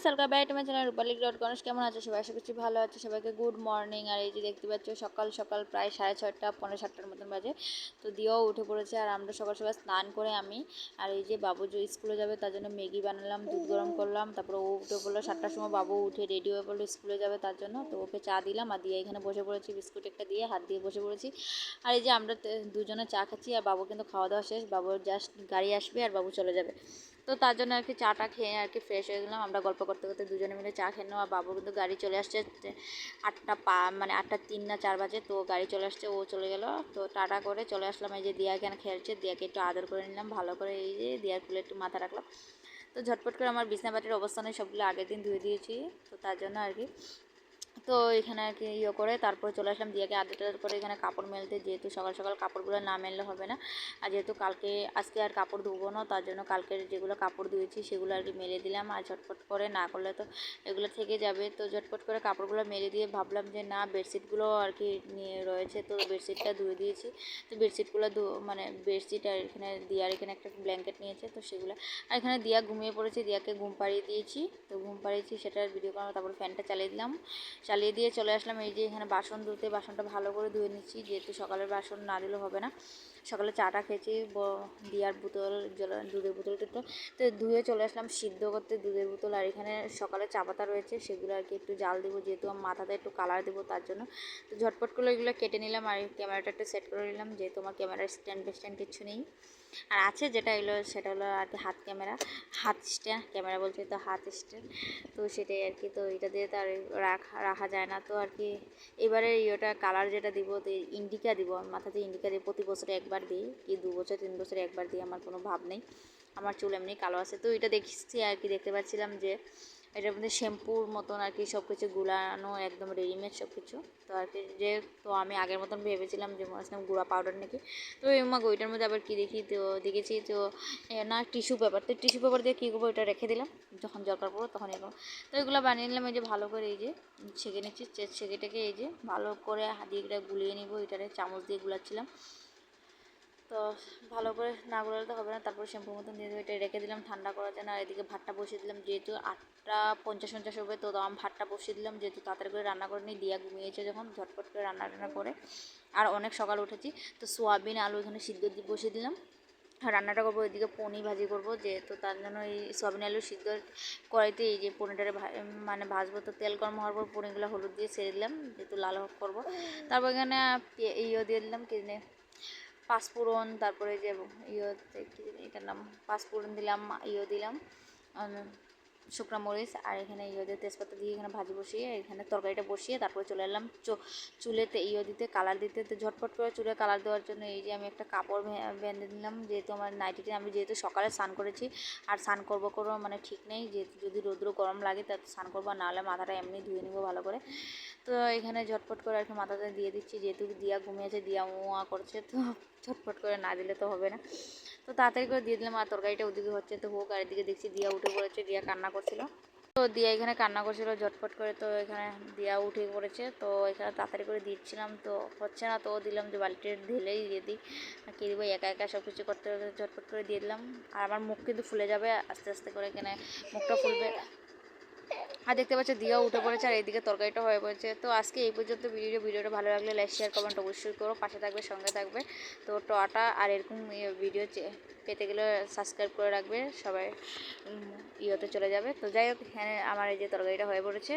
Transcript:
Welcome back to my channel Rupali dot Ganesh. কেমন আছে সবাই? আশা করছি ভালো আছে। সবাইকে গুড মর্নিং। আর এই যে দেখতে পাচ্ছ সকাল সকাল প্রায় 6:30 পৌনে 7টার মতন বাজে। তো দিয়েও উঠে পড়েছে আর আমরা সকাল সকাল স্নান করে আমি আর এই যে বাবু যে স্কুলে যাবে তার জন্য ম্যাগি বানালাম, দুধ গরম করলাম। তারপরে ও উঠে পড়লো 7টার সময়, বাবু উঠে রেডি হয়ে পড়লো স্কুলে যাবে তার জন্য। তো ওকে চা দিলাম আর দিয়ে এখানে বসে পড়েছি, বিস্কুট একটা দিয়ে হাত দিয়ে বসে পড়েছি। আর এই যে আমরা দুজনে চা খাচ্ছি আর বাবু কিন্তু খাওয়া দাওয়া শেষ, বাবুর জাস্ট গাড়ি আসবে আর বাবু চলে যাবে। তো তার জন্য আর কি চাটা খেয়ে আর কি ফ্রেশ হয়ে গেলাম। আমরা গল্প করতে করতে দুজনে মিলে চা খেয়ে নেওয়া। আর বাবু কিন্তু গাড়ি চলে আসছে 8:03 না 4 বাজে। তো গাড়ি চলে আসছে, ও চলে গেল। তো টাটা করে চলে আসলাম। এই যে দিয়া এখানে খেলছে, দিয়াকে একটু আদর করে নিলাম ভালো করে, এই যে দিয়ার কুলে একটু মাথা রাখলাম। তো ঝটপট করে আমার বিছনা পাটির অবস্থানে সবগুলো আগের দিন ধুয়ে দিয়েছি, তো তার জন্য আর কি। তো এখানে আর কি করে তারপরে চলে আসলাম দিয়াকে আধটার করে এখানে কাপড় মেলতে, যেহেতু সকাল সকাল কাপড়গুলো না মেললে হবে না। আর যেহেতু আজকে আর কাপড় ধুবো না, তার জন্য কালকের যেগুলো কাপড় ধুয়েছি সেগুলো আর কি মেলে দিলাম। আর ঝটপট করে না করলে তো এগুলো থেকে যাবে। তো ঝটপট করে কাপড়গুলো মেলে দিয়ে ভাবলাম যে না, বেডশিটগুলো আর কি নিয়ে রয়েছে, তো বেডশিটটা ধুয়ে দিয়েছি। তো বেডশিটগুলো বেডশিট আর এখানে দিয়ার এখানে একটা ব্ল্যাঙ্কেট নিয়েছে, তো সেগুলো। আর এখানে দিয়া ঘুমিয়ে পড়েছে, দিয়াকে ঘুম পাড়িয়ে দিয়েছি। তো ঘুম পাড়িয়েছি সেটার ভিডিও করা, তারপর ফ্যানটা চালিয়ে দিলাম, চালিয়ে দিয়ে চলে আসলাম। এই যে এখানে বাসন ধুতে, বাসনটা ভালো করে ধুয়ে নিচ্ছি, যেহেতু সকালের বাসন না দিলেও হবে না। সকালে চাটা খেয়েছি, দিয়ার বোতল দুধের বোতলটা তো ধুয়ে চলে আসলাম সিদ্ধ করতে দুধের বোতল। আর এখানে সকালে চা পাতা রয়েছে, সেগুলো আর কি একটু জাল দেবো, যেহেতু আমার মাথাতে একটু কালার দেবো তার জন্য। তো ঝটপট করে এগুলো কেটে নিলাম আর ক্যামেরাটা একটু সেট করে নিলাম, যেহেতু আমার ক্যামেরার স্ট্যান্ড কিছু নেই। আর আছে যেটা এলো সেটা হলো আর কি হাত স্ট্যান্ড, ক্যামেরা বলছে তো হাত স্ট্যান্ড। তো সেটাই আর কি। তো এটা দিয়ে তো আর রাখা যায় না। তো আর কি এবারে ইয়েটা কালার যেটা দিব, তো ইন্ডিকা দিব, মাথাতে ইন্ডিকা দিয়ে প্রতি বছরে একবার দিই, কি 2 বছর 3 বছরে একবার দিই, আমার কোনো ভাব নেই। আমার চুল এমনি কালো আছে। তো এটা দেখছি আর কি, দেখতে পাচ্ছিলাম যে এটার মধ্যে শ্যাম্পুর মতন আর কি সব কিছু গুলানো, একদম রেডিমেড সব কিছু। তো আর কি তো আমি আগের মতন ভেবেছিলাম যে মনে গুঁড়া পাউডার নাকি। তো ওইটার মধ্যে আবার কি দেখি, তো দেখেছি তো না টিস্যু পেপার। তো টিস্যু পেপার দিয়ে কী করবো, এটা রেখে দিলাম, যখন দরকার পড়বো তখন এরকম। তো এগুলো বানিয়ে নিলাম। এই যে ভালো করে এই যে ছেঁকে নিচ্ছি, ছেঁকেটাকে এই যে ভালো করে হাত দিয়ে এটা গুলিয়ে নিব, এটারে চামচ দিয়ে গুলাচ্ছিলাম। তো ভালো করে না গুলালে তো হবে না। তারপর শ্যাম্পুর মতন দিয়ে এটা রেখে দিলাম ঠান্ডা করার জন্য। আর এদিকে ভাতটা বসিয়ে দিলাম, যেহেতু 8:50 হবে, তো আমি ভাতটা বসিয়ে দিলাম, যেহেতু তাড়াতাড়ি করে রান্না করে নিই। দিয়া ঘুমিয়েছে যখন, ঝটপট করে রান্না করে। আর অনেক সকাল উঠেছি, তো সোয়াবিন আলু এখানে সিদ্ধ বসিয়ে দিলাম। রান্নাটা করবো, এদিকে পনির ভাজি করবো, যেহেতু তার জন্য এই সয়াবিন আলু সিদ্ধ কড়াইতে এই যে পনিরটারে ভাজবো। তো তেল গরম হওয়ার পর পনিরগুলো হলুদ দিয়ে ছেড়ে দিলাম, যেহেতু লাল করবো। তারপর এখানে দিয়ে দিলাম কিনে পাঁচফোড়ন, তারপরে যে এটার নাম পাঁচফোড়ন দিলাম, দিলাম শুকনো মরিচ। আর এখানে দিয়ে তেজপাতা দিয়ে এখানে ভাজি বসিয়ে এখানে তরকারিটা বসিয়ে তারপরে চলে এলাম চুলেতে দিতে, কালার দিতে। তো ঝটপট করে চুলে কালার দেওয়ার জন্য এই যে আমি একটা কাপড় বেঁধে নিলাম, যেহেতু আমার নাইটিতে আমি যেহেতু সকালে স্নান করেছি আর স্নান করবো মানে ঠিক নেই, যেহেতু যদি রৌদ্র গরম লাগে তাতে স্নান করবো, নাহলে মাথাটা এমনি ধুয়ে নিবো ভালো করে। তো এখানে ঝটপট করে আর কি মাথাতে দিয়ে দিচ্ছি, যেহেতু দিয়া ঘুমিয়েছে, দিয়া করছে, তো ঝটপট করে না দিলে তো হবে না। তো তাড়াতাড়ি করে দিয়ে দিলাম। আর তরকারিটা ওদিকে হচ্ছে তো হোক, আর এদিকে দেখছি দিয়া উঠে পড়েছে, দিয়া কান্না করছিল। তো দিয়া এখানে কান্না করছিল ঝটপট করে, তো এখানে দিয়া উঠে পড়েছে। তো এখানে তাড়াতাড়ি করে দিচ্ছিলাম, তো হচ্ছে না, তো দিলাম যে বালতিতে ঢেলেই দিয়ে দিই, কে দিব, একা একা সব কিছু করতে ঝটপট করে দিয়ে দিলাম। আর আমার মুখ কিন্তু ফুলে যাবে আস্তে আস্তে করে, এখানে মুখটা ফুলবে। আর দেখতে পাচ্ছি দিয়াও উঠে পড়েছে আর এইদিকে তরকারিটা হয়ে পড়েছে। তো আজকে এই পর্যন্ত ভিডিওটা ভালো লাগলে লাইক শেয়ার কমেন্ট অবশ্যই করো, পাশে থাকবে, সঙ্গে থাকবে। তো টাটা। আর এরকম ভিডিও পেতে গেলে সাবস্ক্রাইব করে রাখবে সবাই, চলে যাবে। তো যাই হোক, এখানে আমার এই যে তরকারিটা হয়ে পড়েছে।